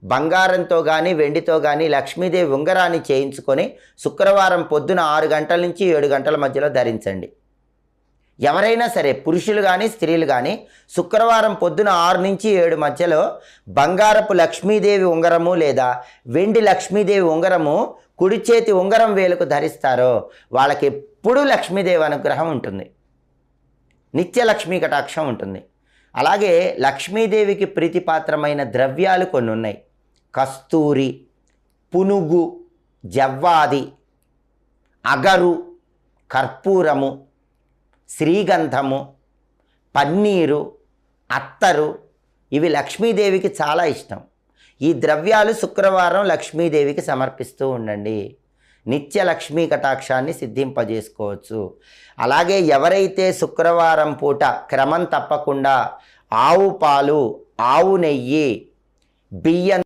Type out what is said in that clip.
బంగారంతో కానీ వెండితో కానీ లక్ష్మీదేవి ఉంగరాన్ని చేయించుకొని శుక్రవారం పొద్దున 6 గంటల నుంచి 7 గంటల మధ్యలో ధరించండి. ఎవరైనా సరే పురుషులు కానీ స్త్రీలు కానీ శుక్రవారం పొద్దున 6 నుంచి 7 మధ్యలో బంగారపు లక్ష్మీదేవి ఉంగరము లేదా వెండి లక్ష్మీదేవి ఉంగరము కుడి చేతి ఉంగరం వేలుకు ధరిస్తారో వాళ్ళకి ఎప్పుడూ లక్ష్మీదేవి అనుగ్రహం ఉంటుంది, నిత్య లక్ష్మీ కటాక్షం ఉంటుంది. అలాగే లక్ష్మీదేవికి ప్రీతిపాత్రమైన ద్రవ్యాలు కొన్ని ఉన్నాయి. కస్తూరి, పునుగు, జవ్వాది, అగరు, కర్పూరము, శ్రీగంధము, పన్నీరు, అత్తరు ఇవి లక్ష్మీదేవికి చాలా ఇష్టం. ఈ ద్రవ్యాలు శుక్రవారం లక్ష్మీదేవికి సమర్పిస్తూ ఉండండి. నిత్య లక్ష్మీ కటాక్షాన్ని సిద్ధింపజేసుకోవచ్చు. అలాగే ఎవరైతే శుక్రవారం పూట క్రమం తప్పకుండా ఆవు పాలు, ఆవు నెయ్యి, బియ్యం